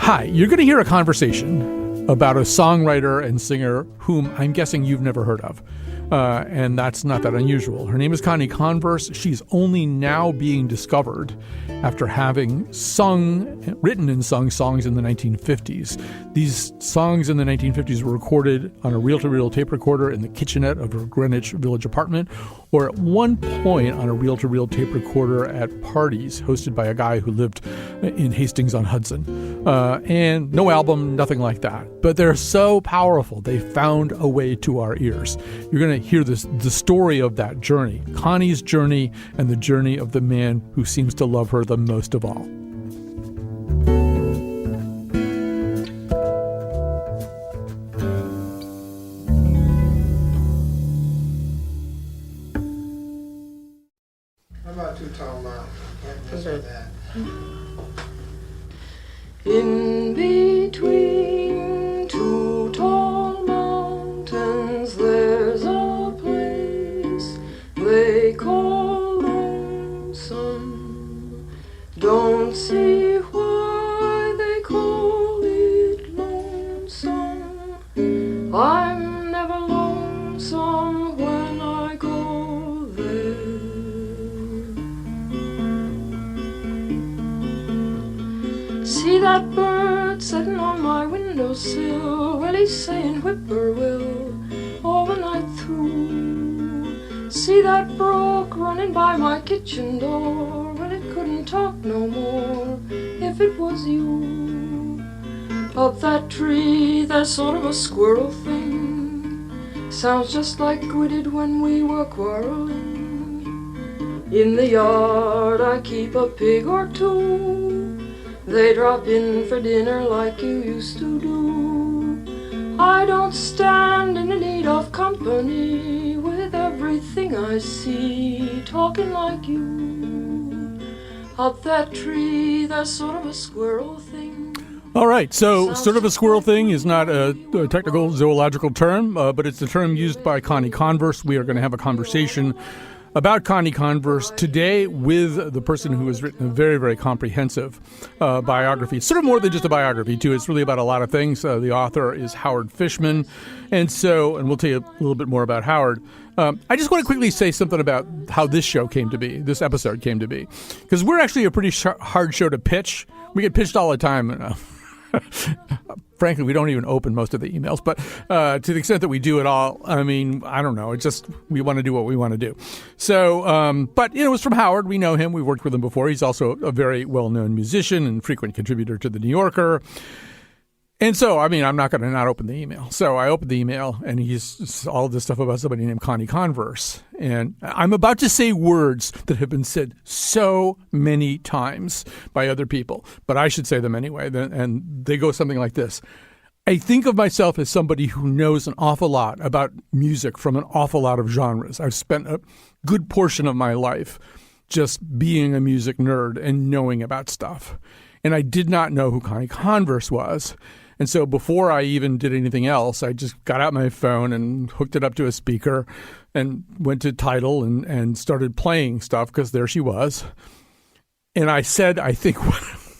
Hi, you're going to hear a conversation about a songwriter and singer whom I'm guessing you've never heard of. And that's not that unusual. Her name is Connie Converse. She's only now being discovered after having written and sung songs in the 1950s. These songs in the 1950s were recorded on a reel-to-reel tape recorder in the kitchenette of her Greenwich Village apartment, or at one point on a reel-to-reel tape recorder at parties hosted by a guy who lived in Hastings-on-Hudson. And no album, nothing like that. But they're so powerful, they found a way to our ears. You're going to hear the story of that journey, Connie's journey, and the journey of the man who seems to love her the most of all. How about Too Tall Mountain? Can't miss with that. In between two tall mountains, there's a place they call lonesome. Don't see why they call it lonesome. I'm never lonesome when I go there. See that bird sitting on my windowsill? Well, he's saying whippoorwill all the night through. See that brook running by my kitchen door? Well, it couldn't talk no more if it was you. Up that tree, there's sort of a squirrel thing. Sounds just like we did when we were quarreling. In the yard, I keep a pig or two. They drop in for dinner like you used to do. I don't stand in the need of company with everything I see talking like you. Up that tree, there's sort of a squirrel thing. All right, so sort of a squirrel thing is not a technical zoological term, but it's the term used by Connie Converse. We are going to have a conversation about Connie Converse today with the person who has written a very, very comprehensive biography. It's sort of more than just a biography, too. It's really about a lot of things. The author is Howard Fishman. And we'll tell you a little bit more about Howard. I just want to quickly say something about how this show came to be, this episode came to be. Because we're actually a pretty hard show to pitch. We get pitched all the time. Frankly, we don't even open most of the emails, but to the extent that we do it all, I mean, I don't know. It's just we want to do what we want to do. So, but it was from Howard. We know him. We've worked with him before. He's also a very well-known musician and frequent contributor to The New Yorker. And so, I mean, I'm not going to not open the email. So I opened the email, and he's all this stuff about somebody named Connie Converse. And I'm about to say words that have been said so many times by other people, but I should say them anyway. And they go something like this. I think of myself as somebody who knows an awful lot about music from an awful lot of genres. I've spent a good portion of my life just being a music nerd and knowing about stuff. And I did not know who Connie Converse was. And so before I even did anything else, I just got out my phone and hooked it up to a speaker and went to Tidal and started playing stuff because there she was. And I said, I think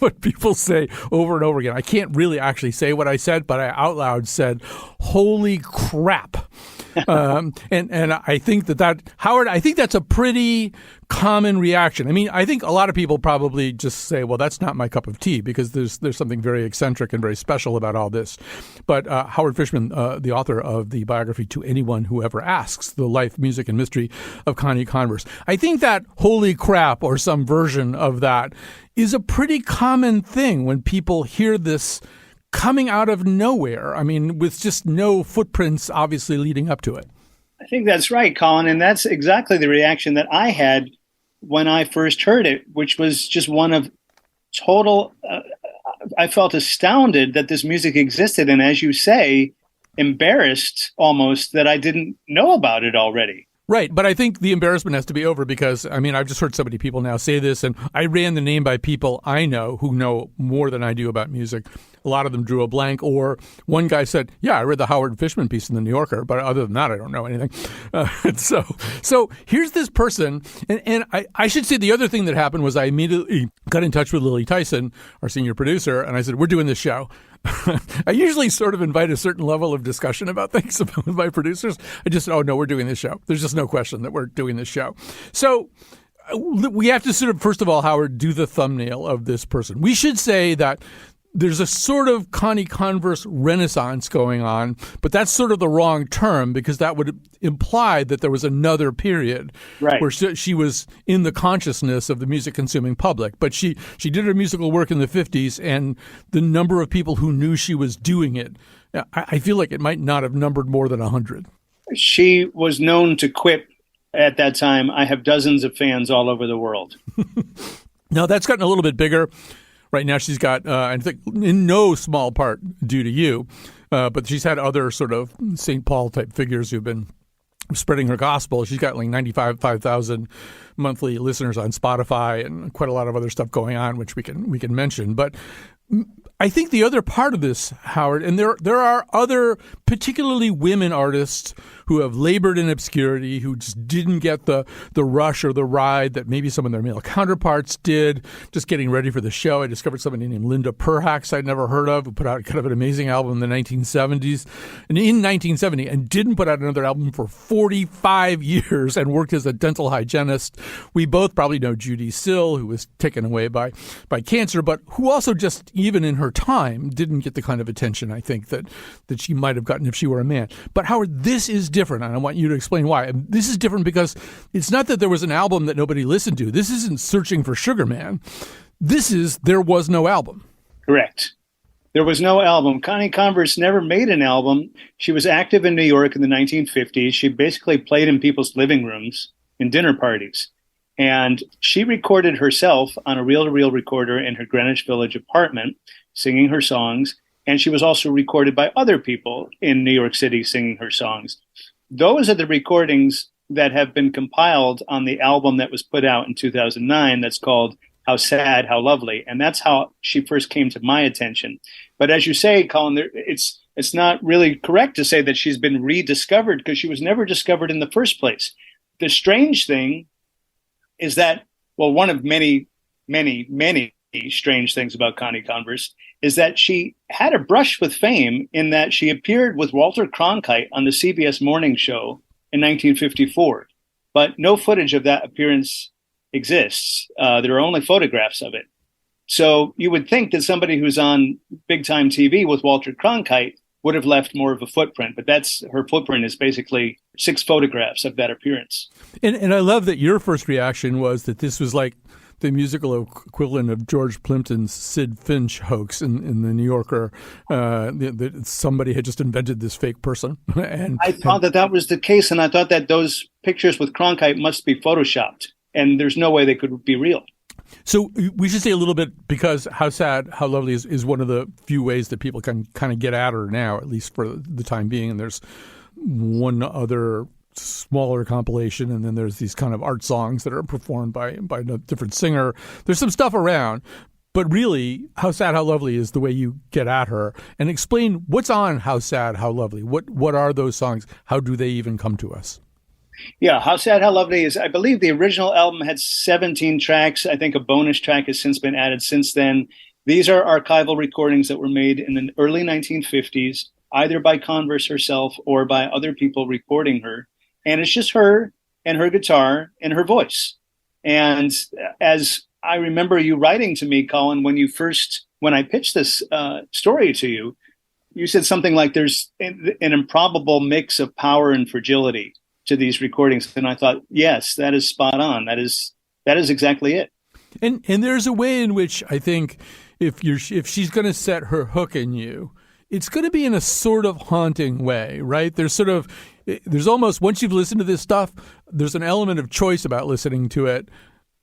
what people say over and over again. I can't really actually say what I said, but I out loud said, "Holy crap." And I think that Howard, I think that's a pretty common reaction. I mean, I think a lot of people probably just say, well, that's not my cup of tea, because there's something very eccentric and very special about all this. But Howard Fishman, the author of the biography To Anyone Who Ever Asks, The Life, Music, and Mystery of Connie Converse, I think that holy crap or some version of that is a pretty common thing when people hear this coming out of nowhere. I mean, with just no footprints obviously leading up to it. I think that's right, Colin. And that's exactly the reaction that I had when I first heard it, which was just one of total, I felt astounded that this music existed. And as you say, embarrassed almost that I didn't know about it already. Right, but I think the embarrassment has to be over because, I mean, I've just heard so many people now say this, and I ran the name by people I know who know more than I do about music. A lot of them drew a blank, or one guy said, yeah, I read the Howard Fishman piece in the New Yorker, but other than that, I don't know anything. So here's this person, and I should say the other thing that happened was I immediately got in touch with Lily Tyson, our senior producer, and I said, we're doing this show. I usually sort of invite a certain level of discussion about things with my producers. I just said, oh, no, we're doing this show. There's just no question that we're doing this show. So we have to sort of, first of all, Howard, do the thumbnail of this person. We should say that there's a sort of Connie Converse renaissance going on, but that's sort of the wrong term because that would imply that there was another period where she was in the consciousness of the music-consuming public. But she did her musical work in the 50s, and the number of people who knew she was doing it, I feel like it might not have numbered more than 100. She was known to quip at that time, I have dozens of fans all over the world. Now, that's gotten a little bit bigger. Right now, she's got, I think, in no small part due to you, but she's had other sort of St. Paul type figures who've been spreading her gospel. She's got like 95,000 monthly listeners on Spotify and quite a lot of other stuff going on, which we can mention. But I think the other part of this, Howard, and there are other particularly women artists who have labored in obscurity, who just didn't get the rush or the ride that maybe some of their male counterparts did. Just getting ready for the show, I discovered somebody named Linda Perhacs I'd never heard of, who put out kind of an amazing album in the 1970s. And in 1970, and didn't put out another album for 45 years and worked as a dental hygienist. We both probably know Judy Sill, who was taken away by cancer, but who also just, even in her time, didn't get the kind of attention, I think, that she might have gotten if she were a man. But Howard, this is different, and I want you to explain why. And this is different because it's not that there was an album that nobody listened to. This isn't Searching for Sugar Man. This is There Was No Album. Correct. There was no album. Connie Converse never made an album. She was active in New York in the 1950s. She basically played in people's living rooms and dinner parties. And she recorded herself on a reel-to-reel recorder in her Greenwich Village apartment, singing her songs. And she was also recorded by other people in New York City singing her songs. Those are the recordings that have been compiled on the album that was put out in 2009 that's called How Sad, How Lovely. And that's how she first came to my attention. But as you say, Colin, it's not really correct to say that she's been rediscovered because she was never discovered in the first place. The strange thing is that, well, one of many, many, many strange things about Connie Converse is that she had a brush with fame in that she appeared with Walter Cronkite on the CBS Morning Show in 1954. But no footage of that appearance exists. There are only photographs of it. So you would think that somebody who's on big-time TV with Walter Cronkite would have left more of a footprint, but her footprint is basically 6 photographs of that appearance. And I love that your first reaction was that this was like the musical equivalent of George Plimpton's Sid Finch hoax in the New Yorker. That somebody had just invented this fake person. And I thought that was the case, and I thought that those pictures with Cronkite must be photoshopped, and there's no way they could be real. So we should say a little bit, because How Sad, How Lovely is one of the few ways that people can kind of get at her now, at least for the time being. And there's one other smaller compilation, and then there's these kind of art songs that are performed by a different singer. There's some stuff around, but really, How Sad, How Lovely is the way you get at her. And explain what's on How Sad, How Lovely. What are those songs? How do they even come to us? Yeah, How Sad, How Lovely is, I believe the original album had 17 tracks. I think a bonus track has since been added since then. These are archival recordings that were made in the early 1950s, either by Converse herself or by other people recording her. And it's just her and her guitar and her voice. And as I remember you writing to me, Colin, when I pitched this story to you, you said something like there's an improbable mix of power and fragility to these recordings. And I thought, yes, that is spot on. That is exactly it. And there's a way in which I think if she's going to set her hook in you, it's going to be in a sort of haunting way, right? There's almost, once you've listened to this stuff, there's an element of choice about listening to it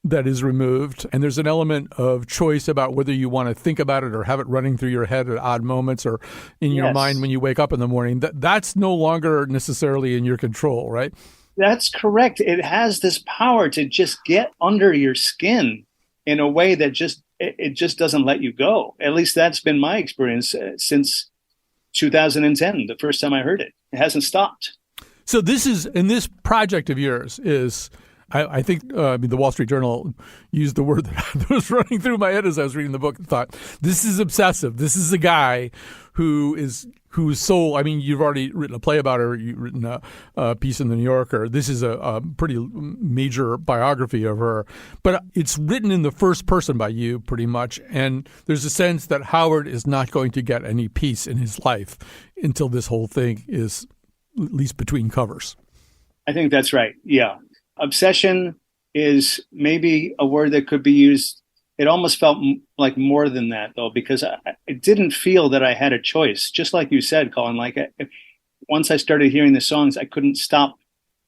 that is removed. And there's an element of choice about whether you want to think about it or have it running through your head at odd moments or in your mind when you wake up in the morning. That's no longer necessarily in your control, right? That's correct. It has this power to just get under your skin in a way that it just doesn't let you go. At least that's been my experience since 2010, the first time I heard it. It hasn't stopped. So this project of yours is, I think, the Wall Street Journal used the word that was running through my head as I was reading the book and thought, this is obsessive. This is a guy whose soul, I mean, you've already written a play about her, you've written a piece in the New Yorker. This is a pretty major biography of her, but it's written in the first person by you pretty much. And there's a sense that Howard is not going to get any peace in his life until this whole thing is at least between covers. I think that's right. Yeah. Obsession is maybe a word that could be used. It almost felt like more than that, though, because I didn't feel that I had a choice. Just like you said, Colin, once I started hearing the songs, I couldn't stop.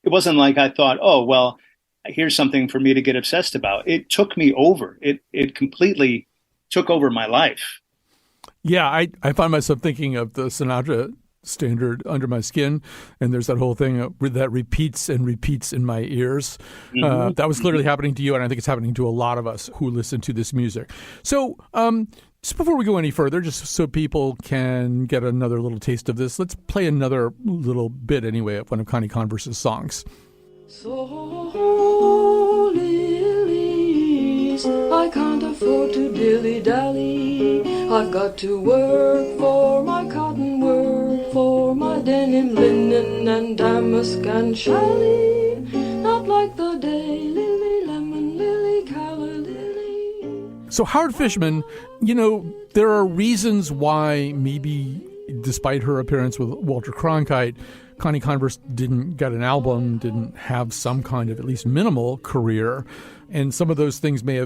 It wasn't like I thought, oh, well, here's something for me to get obsessed about. It took me over. It completely took over my life. Yeah, I find myself thinking of the Sinatra standard Under My Skin, and there's that whole thing that repeats and repeats in my ears. Mm-hmm. That was clearly happening to you, and I think it's happening to a lot of us who listen to this music. So just before we go any further, just so people can get another little taste of this, let's play another little bit anyway of one of Connie Converse's songs. So lilies, I can't afford to dilly-dally. I've got to work for my cotton, work for my denim, linen, and damask and challis. Not like the daylily, lemon lily, calla lily. So Howard Fishman, there are reasons why maybe despite her appearance with Walter Cronkite, Connie Converse didn't get an album, didn't have some kind of at least minimal career. And some of those things may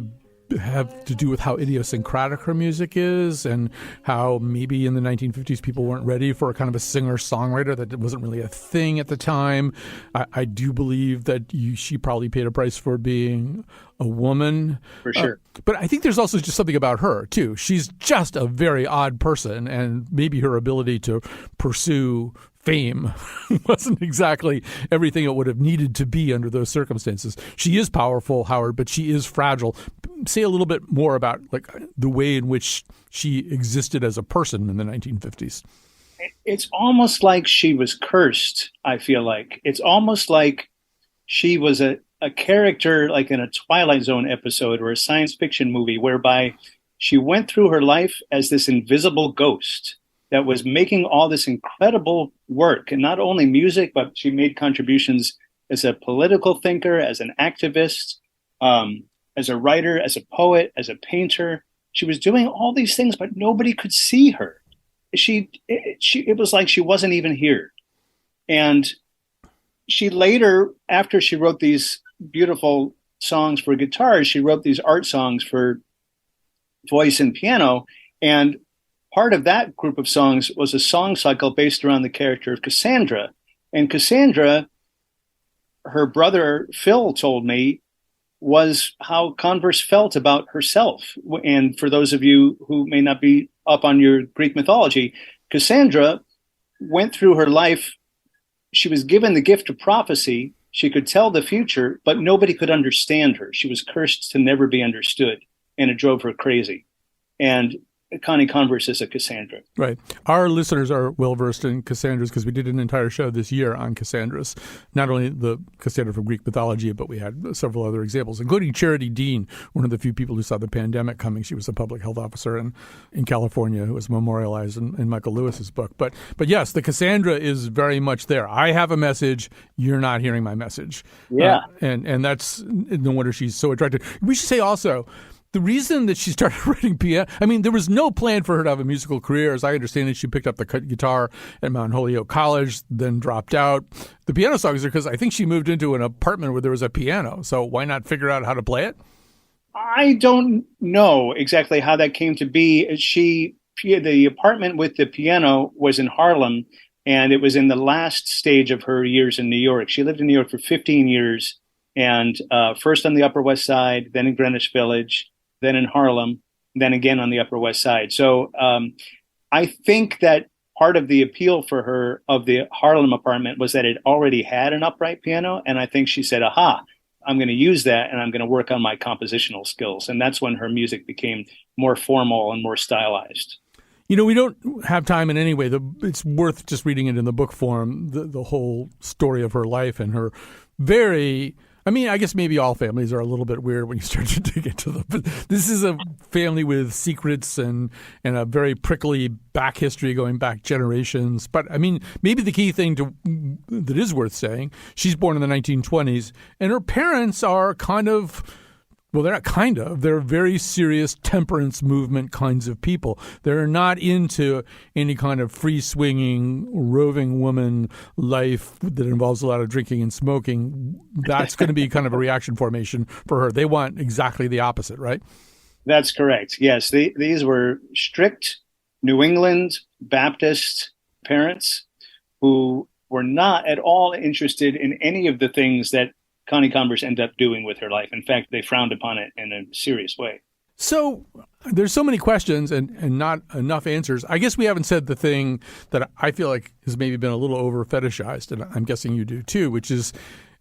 have to do with how idiosyncratic her music is and how maybe in the 1950s people weren't ready for a kind of a singer-songwriter that wasn't really a thing at the time. I do believe that she probably paid a price for being a woman. For sure. But I think there's also just something about her, too. She's just a very odd person, and maybe her ability to pursue fame wasn't exactly everything it would have needed to be under those circumstances. She is powerful, Howard, but she is fragile. Say a little bit more about the way in which she existed as a person in the 1950s. It's almost like she was cursed, I feel like. It's almost like she was a character like in a Twilight Zone episode or a science fiction movie whereby she went through her life as this invisible ghost that was making all this incredible work, and not only music, but she made contributions as a political thinker, as an activist, as a writer, as a poet, as a painter. She was doing all these things, but nobody could see her. It was like she wasn't even here. And she later, after she wrote these beautiful songs for guitar, she wrote these art songs for voice and piano. And part of that group of songs was a song cycle based around the character of Cassandra. And Cassandra, her brother Phil told me, was how Converse felt about herself. And for those of you who may not be up on your Greek mythology, Cassandra went through her life. She was given the gift of prophecy. She could tell the future, but nobody could understand her. She was cursed to never be understood, and it drove her crazy. And Connie Converse is a Cassandra. Right. Our listeners are well-versed in Cassandras because we did an entire show this year on Cassandras. Not only the Cassandra from Greek mythology, but we had several other examples, including Charity Dean, one of the few people who saw the pandemic coming. She was a public health officer in California who was memorialized in Michael Lewis's book. But yes, the Cassandra is very much there. I have a message. You're not hearing my message. Yeah. And that's no wonder she's so attractive. We should say also, the reason that she started writing piano, I mean, there was no plan for her to have a musical career. As I understand it, she picked up the guitar at Mount Holyoke College, then dropped out. The piano songs are because I think she moved into an apartment where there was a piano. So why not figure out how to play it? I don't know exactly how that came to be. The apartment with the piano was in Harlem, and it was in the last stage of her years in New York. She lived in New York for 15 years, and first on the Upper West Side, then in Greenwich Village, then in Harlem, then again on the Upper West Side. So I think that part of the appeal for her of the Harlem apartment was that it already had an upright piano. And I think she said, aha, I'm going to use that and I'm going to work on my compositional skills. And that's when her music became more formal and more stylized. You know, we don't have time in any way. It's worth just reading it in the book form, the whole story of her life and her very, I mean, I guess maybe all families are a little bit weird when you start to dig into them. But this is a family with secrets and a very prickly back history going back generations. But, I mean, maybe the key thing that is worth saying, she's born in the 1920s, and her parents are kind of, well, they're not kind of. They're very serious temperance movement kinds of people. They're not into any kind of free-swinging, roving woman life that involves a lot of drinking and smoking. That's going to be kind of a reaction formation for her. They want exactly the opposite, right? That's correct. Yes, these were strict New England Baptist parents who were not at all interested in any of the things that Connie Converse ended up doing with her life. In fact, they frowned upon it in a serious way. So there's so many questions and not enough answers. I guess we haven't said the thing that I feel like has maybe been a little over fetishized, and I'm guessing you do too, which is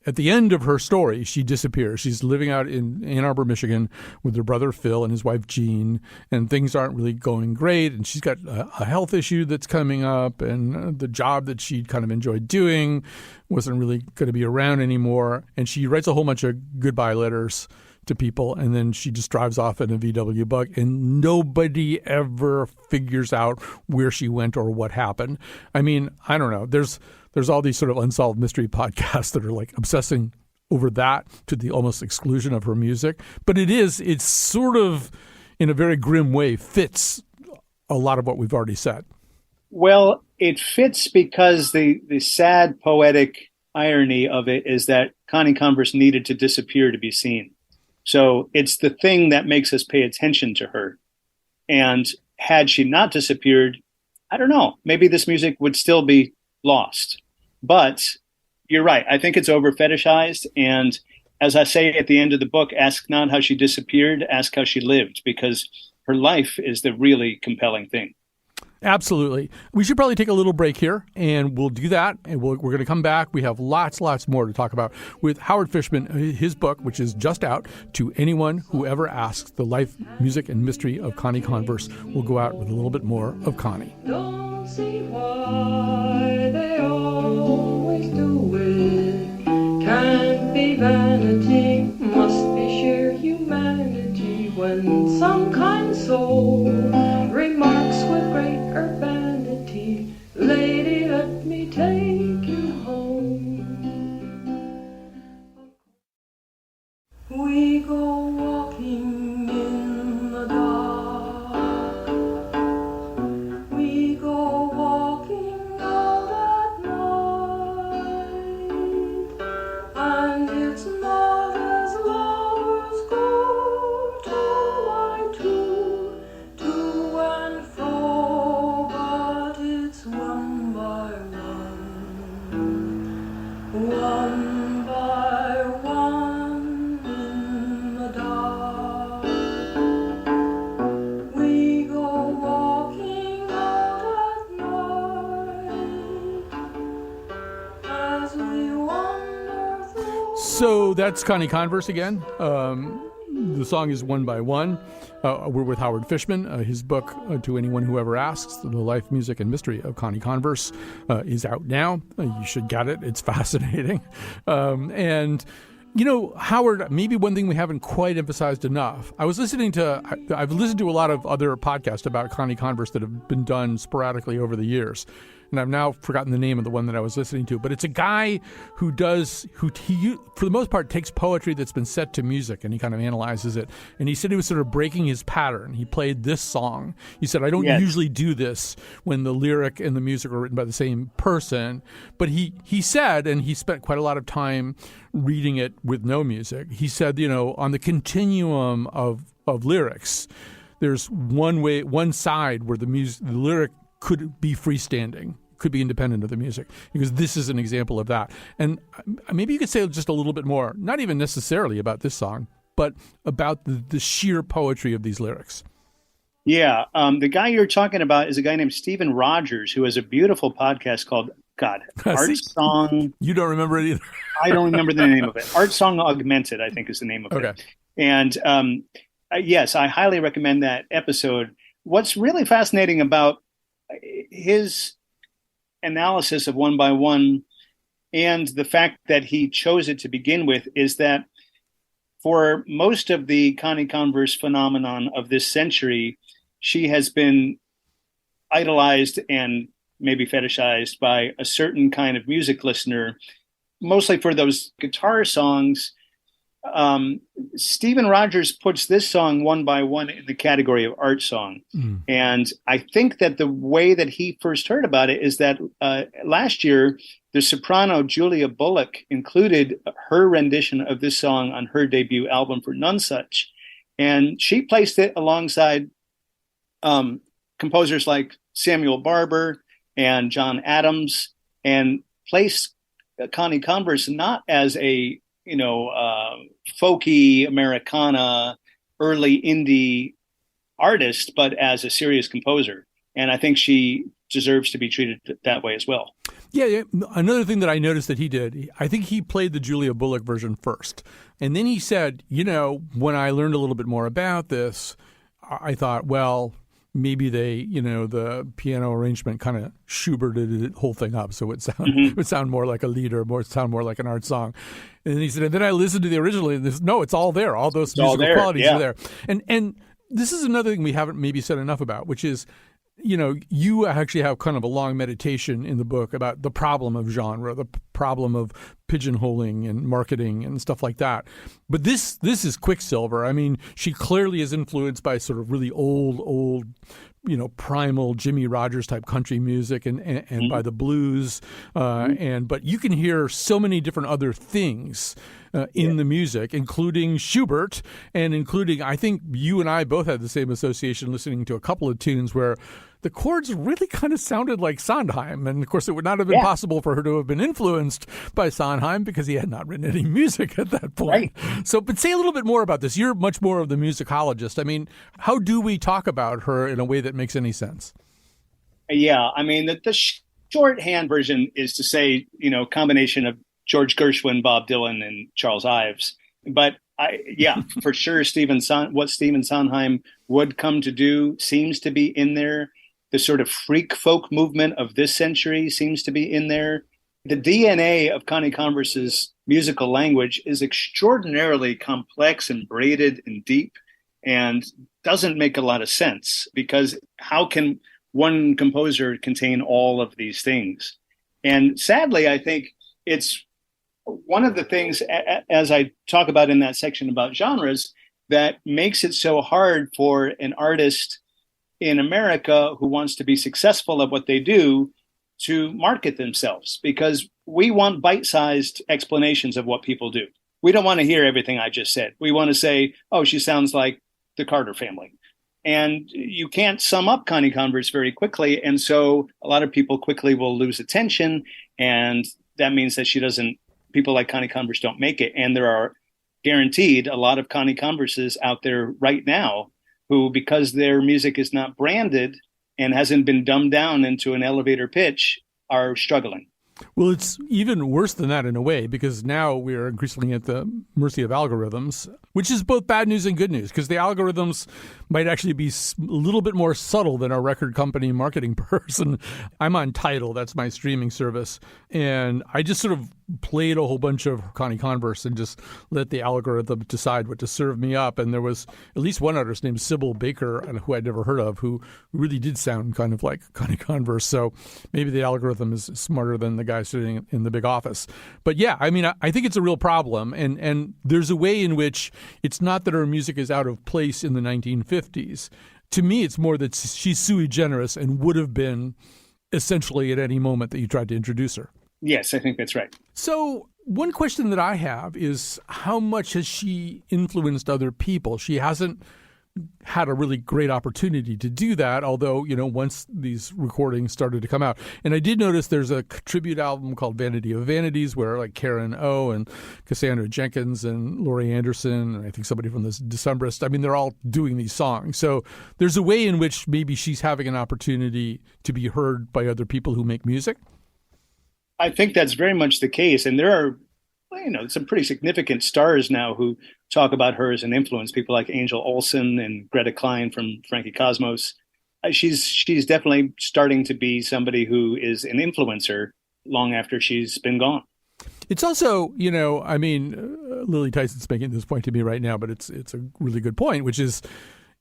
at the end of her story, she disappears. She's living out in Ann Arbor, Michigan with her brother Phil and his wife Jean, and things aren't really going great. And she's got a health issue that's coming up, and the job that she'd kind of enjoyed doing wasn't really going to be around anymore. And she writes a whole bunch of goodbye letters to people, and then she just drives off in a VW Bug, and nobody ever figures out where she went or what happened. I mean, I don't know. There's all these sort of unsolved mystery podcasts that are like obsessing over that to the almost exclusion of her music. But it's sort of, in a very grim way, fits a lot of what we've already said. Well, it fits because the sad poetic irony of it is that Connie Converse needed to disappear to be seen. So it's the thing that makes us pay attention to her. And had she not disappeared, I don't know, maybe this music would still be lost. But you're right. I think it's over fetishized. And as I say at the end of the book, ask not how she disappeared, ask how she lived, because her life is the really compelling thing. Absolutely. We should probably take a little break here, and we'll do that. And we're going to come back. We have lots more to talk about with Howard Fishman, his book, which is just out, To Anyone Who Ever Asks, The Life, Music, and Mystery of Connie Converse. We'll go out with a little bit more of Connie. Don't see why they always do it. Can't be vanity, must be sheer humanity. When some kind soul remarks with great urbanity, lady, let me take you home. We go walking in the dark. We go walking out at night, and it's not as lovers go two by two and fro, but it's one by one in the dark. We go walking out at night as we wander through. So that's Connie Converse again. The song is One by One. We're with Howard Fishman. His book, To Anyone Who Ever Asks, The Life, Music, and Mystery of Connie Converse, is out now. You should get it. It's fascinating. And, you know, Howard, maybe one thing we haven't quite emphasized enough. I've listened to a lot of other podcasts about Connie Converse that have been done sporadically over the years. And I've now forgotten the name of the one that I was listening to. But it's a guy who for the most part, takes poetry that's been set to music and he kind of analyzes it. And he said he was sort of breaking his pattern. He played this song. He said, I don't usually do this when the lyric and the music are written by the same person. But he said, and he spent quite a lot of time reading it with no music. He said, you know, on the continuum of lyrics, there's one side where the lyric could be freestanding, could be independent of the music, because this is an example of that. And maybe you could say just a little bit more, not even necessarily about this song, but about the sheer poetry of these lyrics. Yeah, the guy you're talking about is a guy named Stephen Rogers, who has a beautiful podcast called Art See, Song. you don't remember it either. I don't remember the name of it. Art Song Augmented, I think, is the name of Okay. it. And yes, I highly recommend that episode. What's really fascinating about his analysis of One by One and the fact that he chose it to begin with is that for most of the Connie Converse phenomenon of this century, she has been idolized and maybe fetishized by a certain kind of music listener, mostly for those guitar songs. Stephen Rogers puts this song One by One in the category of art song. And I think that the way that he first heard about it is that last year, the soprano Julia Bullock included her rendition of this song on her debut album for Nonesuch. And she placed it alongside composers like Samuel Barber and John Adams, and placed Connie Converse not as a folky Americana, early indie artist, but as a serious composer. And I think she deserves to be treated that way as well. Yeah. Another thing that I noticed that he did, I think he played the Julia Bullock version first. And then he said, when I learned a little bit more about this, I thought, well, maybe they, the piano arrangement kind of Schuberted the whole thing up, so it would sound more like a lied or sound more like an art song. And he said, and then I listened to the original, and it's all there. All those musical qualities are there. And this is another thing we haven't maybe said enough about, which is, you actually have kind of a long meditation in the book about the problem of genre, the problem of pigeonholing and marketing and stuff like that. But this is Quicksilver. I mean, she clearly is influenced by sort of really old, primal Jimmy Rogers type country music and by the blues. But you can hear so many different other things in the music, including Schubert, and including, I think you and I both had the same association listening to a couple of tunes where the chords really kind of sounded like Sondheim. And of course, it would not have been possible for her to have been influenced by Sondheim because he had not written any music at that point. Right. So, but say a little bit more about this. You're much more of the musicologist. I mean, how do we talk about her in a way that makes any sense? Yeah, I mean, the shorthand version is to say, combination of George Gershwin, Bob Dylan, and Charles Ives. But for sure, what Stephen Sondheim would come to do seems to be in there. The sort of freak folk movement of this century seems to be in there. The DNA of Connie Converse's musical language is extraordinarily complex and braided and deep, and doesn't make a lot of sense, because how can one composer contain all of these things? And sadly, I think it's one of the things, as I talk about in that section about genres, that makes it so hard for an artist in America who wants to be successful at what they do to market themselves, because we want bite-sized explanations of what people do. We don't want to hear everything I just said. We want to say, oh, she sounds like the Carter family. And you can't sum up Connie Converse very quickly. And so a lot of people quickly will lose attention. And that means that people like Connie Converse don't make it. And there are guaranteed a lot of Connie Converses out there right now who, because their music is not branded and hasn't been dumbed down into an elevator pitch, are struggling. Well, it's even worse than that in a way, because now we are increasingly at the mercy of algorithms, which is both bad news and good news, because the algorithms might actually be a little bit more subtle than a record company marketing person. I'm on Tidal. That's my streaming service. And I just sort of played a whole bunch of Connie Converse and just let the algorithm decide what to serve me up. And there was at least one artist named Sybil Baker, who I'd never heard of, who really did sound kind of like Connie Converse. So maybe the algorithm is smarter than the guy sitting in the big office. But yeah, I mean, I think it's a real problem. And there's a way in which it's not that her music is out of place in the 1950s. To me, it's more that she's sui generis and would have been essentially at any moment that you tried to introduce her. Yes, I think that's right. So one question that I have is, how much has she influenced other people? She hasn't had a really great opportunity to do that, although, once these recordings started to come out. And I did notice there's a tribute album called Vanity of Vanities where like Karen O and Cassandra Jenkins and Laurie Anderson and I think somebody from the Decemberists, they're all doing these songs. So there's a way in which maybe she's having an opportunity to be heard by other people who make music. I think that's very much the case. And there are, some pretty significant stars now who talk about her as an influence. People like Angel Olsen and Greta Klein from Frankie Cosmos. She's definitely starting to be somebody who is an influencer long after she's been gone. It's also, Lily Tyson's making this point to me right now, but it's a really good point, which is,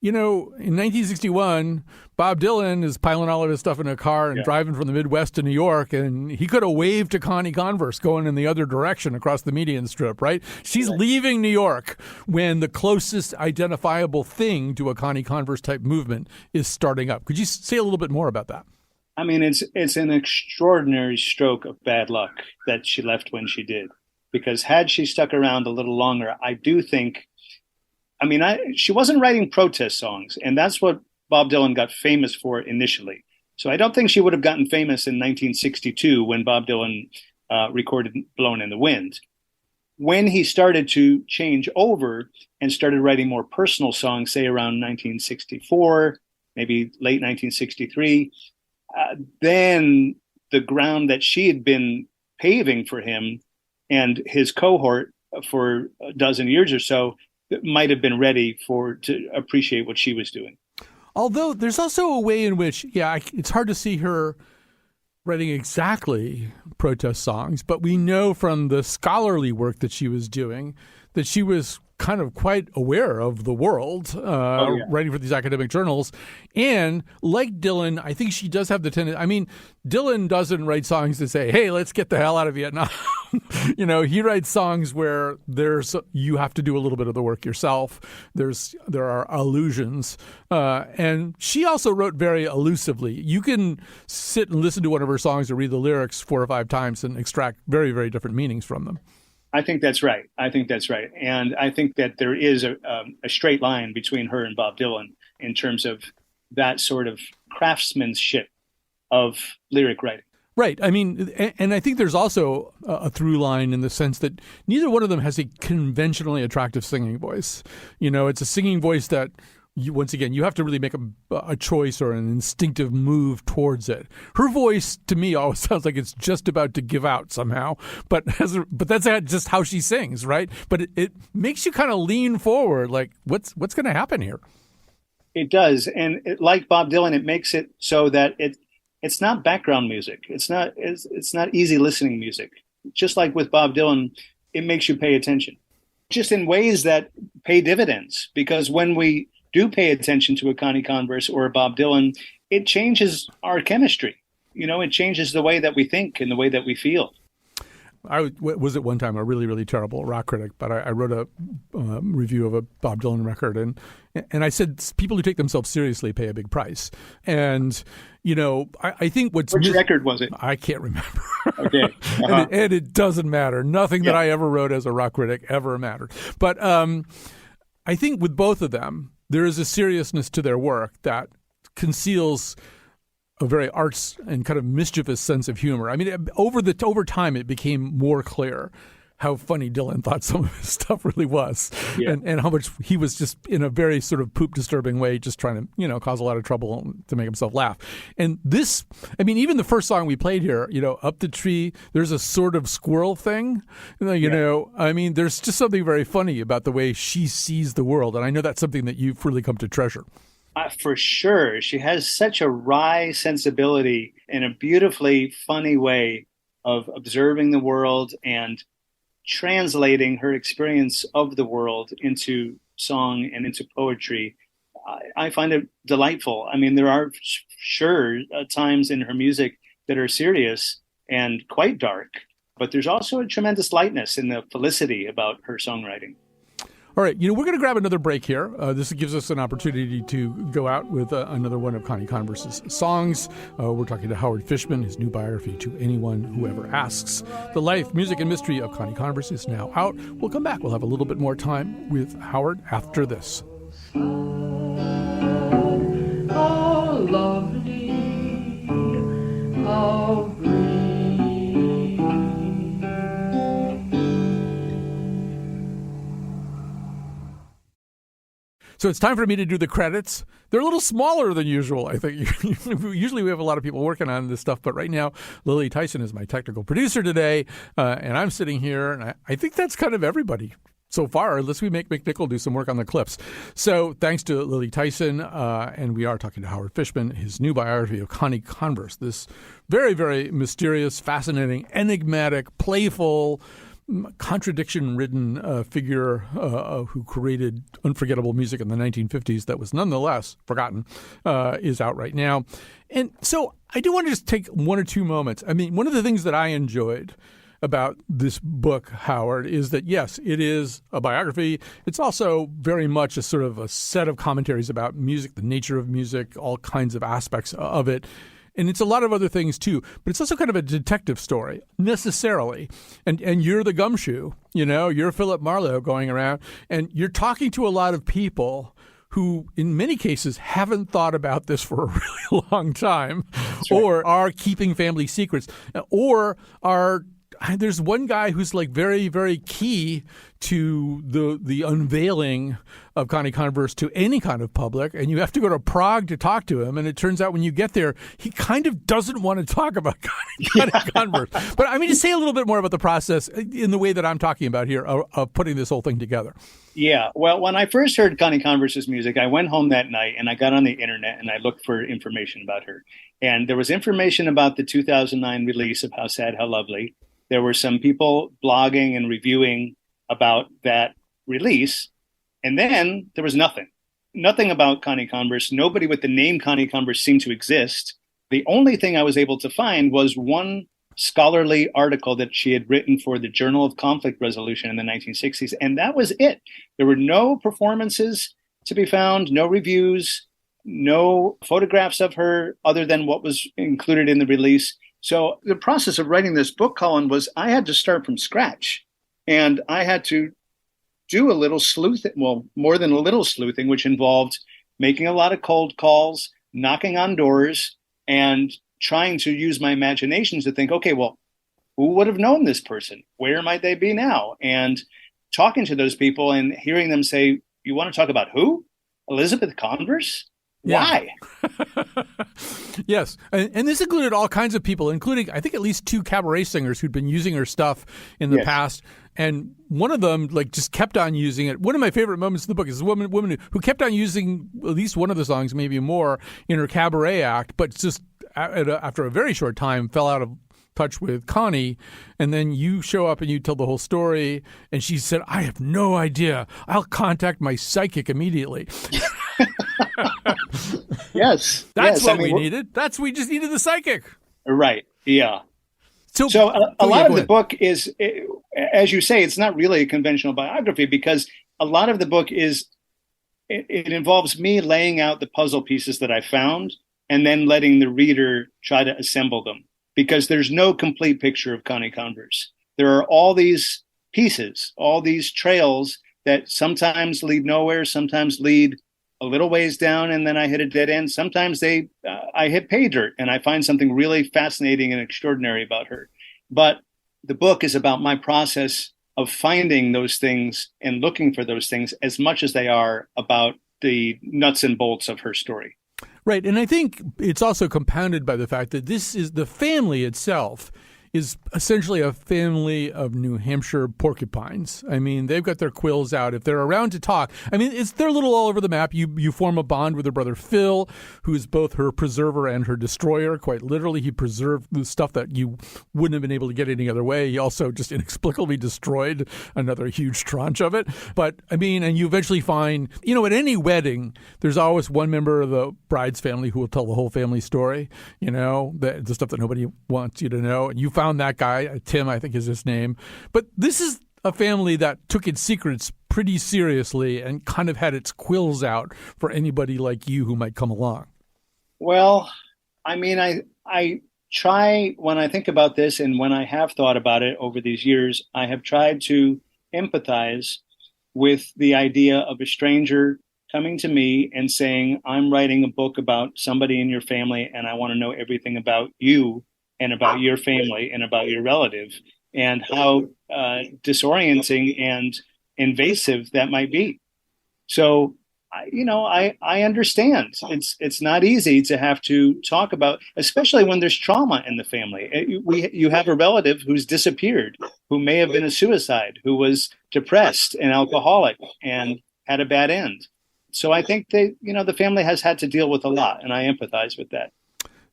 in 1961, Bob Dylan is piling all of his stuff in a car and driving from the Midwest to New York, and he could have waved to Connie Converse going in the other direction across the median strip, right? She's leaving New York when the closest identifiable thing to a Connie Converse type movement is starting up. Could you say a little bit more about that? It's an extraordinary stroke of bad luck that she left when she did, because had she stuck around a little longer, I do think. She wasn't writing protest songs, and that's what Bob Dylan got famous for initially. So I don't think she would have gotten famous in 1962 when Bob Dylan recorded Blowin' in the Wind. When he started to change over and started writing more personal songs, say around 1964, maybe late 1963, then the ground that she had been paving for him and his cohort for a dozen years or so might have been ready to appreciate what she was doing. Although there's also a way in which, it's hard to see her writing exactly protest songs, but we know from the scholarly work that she was doing that she was kind of quite aware of the world, writing for these academic journals. And like Dylan, I think she does have the tendency. Dylan doesn't write songs to say, hey, let's get the hell out of Vietnam. He writes songs where you have to do a little bit of the work yourself. There are allusions. And she also wrote very elusively. You can sit and listen to one of her songs or read the lyrics 4 or 5 times and extract very, very different meanings from them. I think that's right. And I think that there is a straight line between her and Bob Dylan in terms of that sort of craftsmanship of lyric writing. Right. And I think there's also a through line in the sense that neither one of them has a conventionally attractive singing voice. It's a singing voice that once again, you have to really make a choice or an instinctive move towards it. Her voice, to me, always sounds like it's just about to give out somehow. But that's just how she sings, right? But it makes you kind of lean forward, like what's going to happen here? It does, and like Bob Dylan, it makes it so that it's not background music. It's not easy listening music. Just like with Bob Dylan, it makes you pay attention, just in ways that pay dividends. Because when we do pay attention to a Connie Converse or a Bob Dylan, it changes our chemistry. It changes the way that we think and the way that we feel. I was at one time a really, really terrible rock critic, but I wrote a review of a Bob Dylan record, and I said people who take themselves seriously pay a big price. And, I think which record was it? I can't remember. Okay. Uh-huh. and it doesn't matter. Nothing that I ever wrote as a rock critic ever mattered. But I think with both of them, there is a seriousness to their work that conceals a very arts and kind of mischievous sense of humor. Over time, it became more clear how funny Dylan thought some of his stuff really was, and how much he was just in a very sort of poop disturbing way, just trying to, cause a lot of trouble to make himself laugh. And this, even the first song we played here, Up the Tree, there's a sort of squirrel thing, there's just something very funny about the way she sees the world. And I know that's something that you've really come to treasure. For sure. She has such a wry sensibility and a beautifully funny way of observing the world and translating her experience of the world into song and into poetry. I find it delightful. There are times in her music that are serious and quite dark, but there's also a tremendous lightness in the felicity about her songwriting. All right, we're going to grab another break here. This gives us an opportunity to go out with another one of Connie Converse's songs. We're talking to Howard Fishman, his new biography, To Anyone Who Ever Asks. The life, music, and mystery of Connie Converse is now out. We'll come back. We'll have a little bit more time with Howard after this. So it's time for me to do the credits. They're a little smaller than usual, I think. Usually we have a lot of people working on this stuff, but right now Lily Tyson is my technical producer today, and I'm sitting here, and I think that's kind of everybody so far, unless we make McNichol do some work on the clips. So thanks to Lily Tyson, and we are talking to Howard Fishman, his new biography of Connie Converse, this very, very mysterious, fascinating, enigmatic, playful, contradiction-ridden figure who created unforgettable music in the 1950s that was nonetheless forgotten, is out right now. And so I do want to just take one or two moments. I mean, one of the things that I enjoyed about this book, Howard, is that, yes, it is a biography. It's also very much a sort of a set of commentaries about music, the nature of music, all kinds of aspects of it. And it's a lot of other things, too. But it's also kind of a detective story, necessarily. And you're the gumshoe, you're Philip Marlowe going around, and you're talking to a lot of people who, in many cases, haven't thought about this for a really long time, or are keeping family secrets, or are... There's one guy who's like very, very key to the unveiling of Connie Converse to any kind of public, and you have to go to Prague to talk to him. And it turns out when you get there, he kind of doesn't want to talk about Connie Converse. But I mean, just say a little bit more about the process in the way that I'm talking about here of putting this whole thing together. Yeah. Well, when I first heard Connie Converse's music, I went home that night and I got on the internet and I looked for information about her. And there was information about the 2009 release of How Sad, How Lovely. There were some people blogging and reviewing about that release. And then there was nothing about Connie Converse. Nobody with the name Connie Converse seemed to exist. The only thing I was able to find was one scholarly article that she had written for the Journal of Conflict Resolution in the 1960s. And that was it. There were no performances to be found, no reviews, no photographs of her other than what was included in the release. So the process of writing this book, Colin, was I had to start from scratch. And I had to do a little sleuthing, well, more than a little sleuthing, which involved making a lot of cold calls, knocking on doors, and trying to use my imagination to think, okay, well, who would have known this person? Where might they be now? And talking to those people and hearing them say, you want to talk about who? Elizabeth Converse? Yeah. Why? Yes. And this included all kinds of people, including, I think, at least two cabaret singers who'd been using her stuff in the past. And one of them, just kept on using it. One of my favorite moments in the book is a woman who kept on using at least one of the songs, maybe more, in her cabaret act, but just after a very short time fell out of touch with Connie. And then you show up and you tell the whole story. And she said, I have no idea. I'll contact my psychic immediately. Yes. That's what we needed. We just needed the psychic. Right. Yeah. So a lot of the book is, as you say, it's not really a conventional biography because a lot of the book is, it involves me laying out the puzzle pieces that I found and then letting the reader try to assemble them because there's no complete picture of Connie Converse. There are all these pieces, all these trails that sometimes lead nowhere, sometimes lead a little ways down, and then I hit a dead end. Sometimes I hit pay dirt, and I find something really fascinating and extraordinary about her. But the book is about my process of finding those things and looking for those things as much as they are about the nuts and bolts of her story. Right, and I think it's also compounded by the fact that this is the family itself is essentially a family of New Hampshire porcupines. I mean, they've got their quills out. If they're around to talk, I mean, they're a little all over the map. You form a bond with her brother Phil, who is both her preserver and her destroyer. Quite literally, he preserved the stuff that you wouldn't have been able to get any other way. He also just inexplicably destroyed another huge tranche of it. But, I mean, and you eventually find, at any wedding, there's always one member of the bride's family who will tell the whole family story, the stuff that nobody wants you to know. And you found that guy, Tim, I think is his name. But this is a family that took its secrets pretty seriously and kind of had its quills out for anybody like you who might come along. Well, I mean, I try, when I think about this and when I have thought about it over these years, I have tried to empathize with the idea of a stranger coming to me and saying, I'm writing a book about somebody in your family and I want to know everything about you and about your family and about your relative, and how disorienting and invasive that might be. So I understand. It's not easy to have to talk about, especially when there's trauma in the family. You have a relative who's disappeared, who may have been a suicide, who was depressed and alcoholic and had a bad end. So I think the family has had to deal with a lot, and I empathize with that.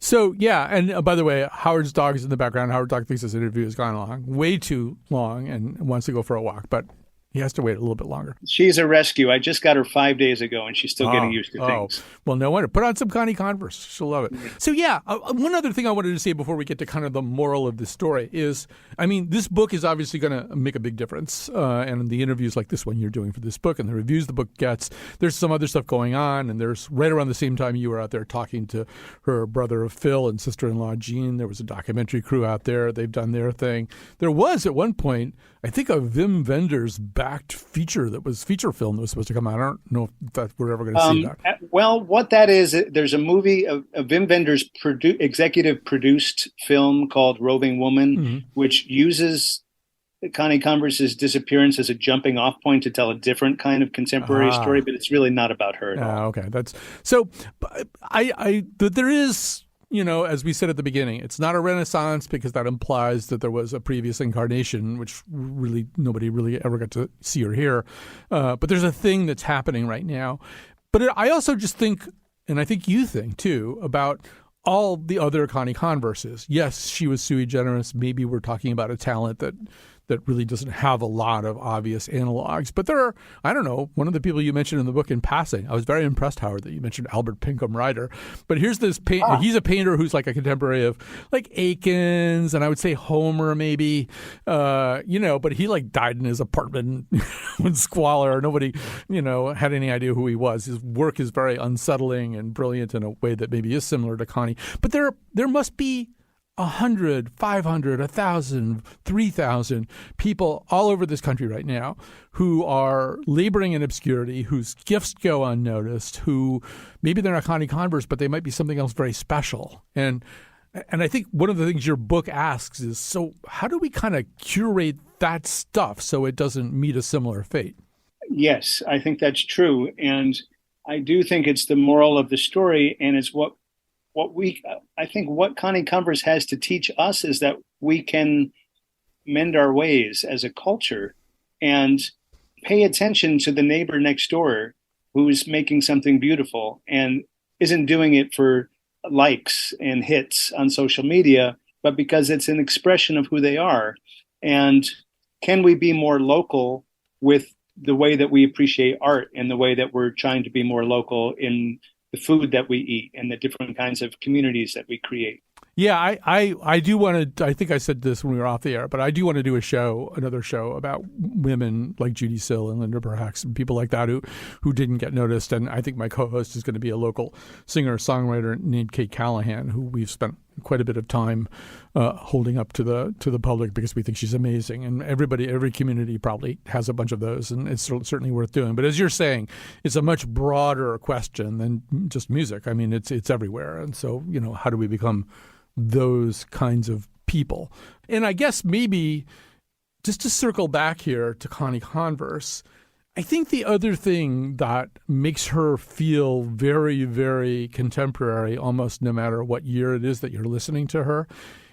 So, yeah, and by the way, Howard's dog is in the background. Howard dog thinks this interview has gone long, way too long, and wants to go for a walk, but he has to wait a little bit longer. She's a rescue. I just got her 5 days ago, and she's still getting used to things. Well, no wonder. Put on some Connie Converse. She'll love it. So, yeah, one other thing I wanted to say before we get to kind of the moral of this story is, I mean, this book is obviously going to make a big difference. And the interviews like this one you're doing for this book and the reviews the book gets, there's some other stuff going on. And there's right around the same time you were out there talking to her brother Phil and sister-in-law Jean. There was a documentary crew out there. They've done their thing. There was, at one point, I think a Wim Wenders backed feature film that was supposed to come out. I don't know if we're ever going to see that. Well, what that is, there's a movie, a Wim Wenders executive produced film called Roving Woman, which uses Connie Converse's disappearance as a jumping off point to tell a different kind of contemporary story, but it's really not about her at all. Okay, that's so. There is. As we said at the beginning, it's not a renaissance because that implies that there was a previous incarnation, which really nobody really ever got to see or hear. But there's a thing that's happening right now. But I also just think, and I think you think too, about all the other Connie Converses. Yes, she was sui generis. Maybe we're talking about a talent that really doesn't have a lot of obvious analogs. But there are, I don't know, one of the people you mentioned in the book in passing, I was very impressed, Howard, that you mentioned Albert Pinkham Ryder. But here's this he's a painter who's like a contemporary of like Akins, and I would say Homer maybe, but he like died in his apartment in squalor. Nobody, had any idea who he was. His work is very unsettling and brilliant in a way that maybe is similar to Connie. But there must be 100, 500, 1,000, 3,000 people all over this country right now who are laboring in obscurity, whose gifts go unnoticed, who maybe they're not Connie Converse, but they might be something else very special. And I think one of the things your book asks is, so how do we kind of curate that stuff so it doesn't meet a similar fate? Yes, I think that's true. And I do think it's the moral of the story, and it's I think what Connie Converse has to teach us is that we can mend our ways as a culture and pay attention to the neighbor next door who's making something beautiful and isn't doing it for likes and hits on social media, but because it's an expression of who they are. And can we be more local with the way that we appreciate art and the way that we're trying to be more local in the food that we eat and the different kinds of communities that we create? Yeah, I do want to, I think I said this when we were off the air, but I do want to do another show about women like Judy Sill and Linda Perhacs and people like that who didn't get noticed. And I think my co-host is going to be a local singer-songwriter named Kate Callahan, who we've spent quite a bit of time holding up to the public because we think she's amazing. And every community probably has a bunch of those, and it's certainly worth doing. But as you're saying, it's a much broader question than just music. I mean, it's everywhere. And so, how do we become those kinds of people? And I guess maybe just to circle back here to Connie Converse, I think the other thing that makes her feel very, very contemporary, almost no matter what year it is that you're listening to her,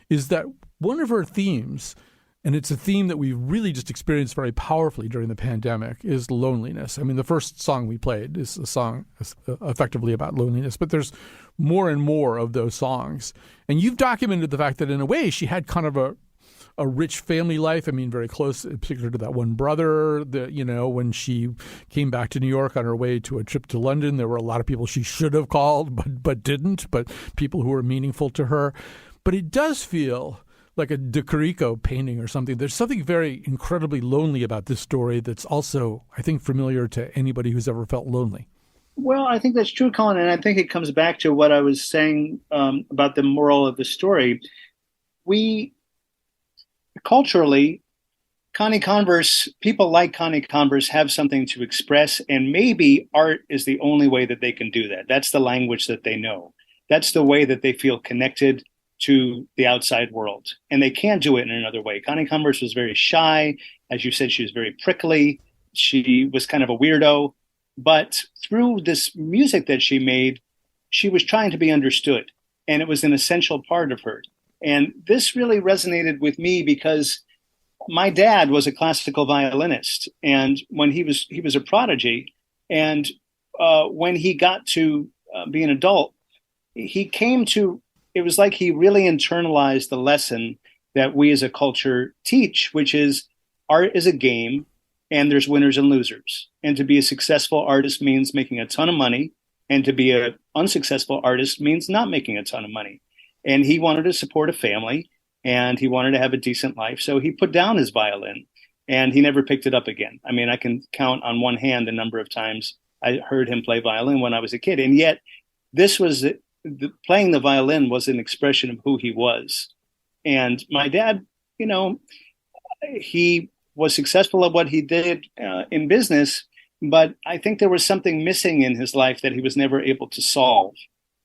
is that one of her themes, and it's a theme that we really just experienced very powerfully during the pandemic, is loneliness. I mean, the first song we played is a song effectively about loneliness, but there's more and more of those songs. And you've documented the fact that in a way she had kind of a rich family life. I mean, very close, in particular to that one brother. When she came back to New York on her way to a trip to London, there were a lot of people she should have called but didn't, but people who were meaningful to her. But it does feel like a De Chirico painting or something. There's something very incredibly lonely about this story that's also, I think, familiar to anybody who's ever felt lonely. Well, I think that's true, Colin, and I think it comes back to what I was saying about the moral of the story. Culturally, Connie Converse, people like Connie Converse have something to express, and maybe art is the only way that they can do that. That's the language that they know. That's the way that they feel connected to the outside world, and they can't do it in another way. Connie Converse was very shy. As you said, she was very prickly. She was kind of a weirdo, But through this music that she made, she was trying to be understood, and it was an essential part of her. And this really resonated with me because my dad was a classical violinist, and when he was a prodigy, and when he got to be an adult, he came to, it was like he really internalized the lesson that we as a culture teach, which is art is a game and there's winners and losers. And to be a successful artist means making a ton of money, and to be an unsuccessful artist means not making a ton of money. And he wanted to support a family, and he wanted to have a decent life. So he put down his violin, and he never picked it up again. I mean, I can count on one hand the number of times I heard him play violin when I was a kid. And yet this was playing the violin was an expression of who he was. And my dad, you know, he was successful at what he did in business, but I think there was something missing in his life that he was never able to solve.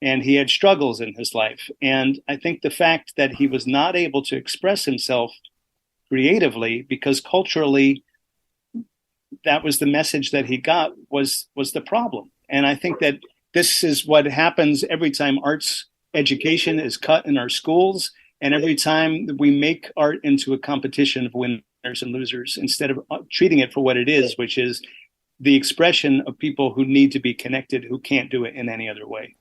And he had struggles in his life. And I think the fact that he was not able to express himself creatively because culturally that was the message that he got was the problem. And I think that this is what happens every time arts education is cut in our schools, and every time we make art into a competition of winners and losers instead of treating it for what it is, which is the expression of people who need to be connected, who can't do it in any other way.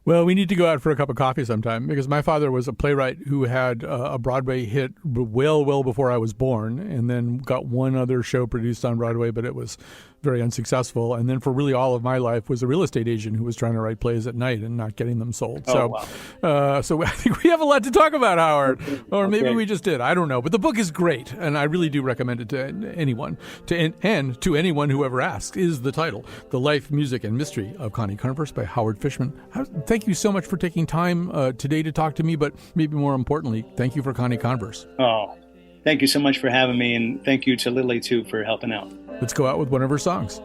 Well, we need to go out for a cup of coffee sometime, because my father was a playwright who had a Broadway hit well before I was born, and then got one other show produced on Broadway, but it was very unsuccessful. And then for really all of my life was a real estate agent who was trying to write plays at night and not getting them sold. So I think we have a lot to talk about, Howard. Or maybe we just did. I don't know. But the book is great, and I really do recommend it to anyone. And to anyone who ever asks, is the title, The Life, Music, and Mystery of Connie Converse by Howard Fishman. Thank you so much for taking time today to talk to me, but maybe more importantly, thank you for Connie Converse. Oh, thank you so much for having me, and thank you to Lily, too, for helping out. Let's go out with one of her songs.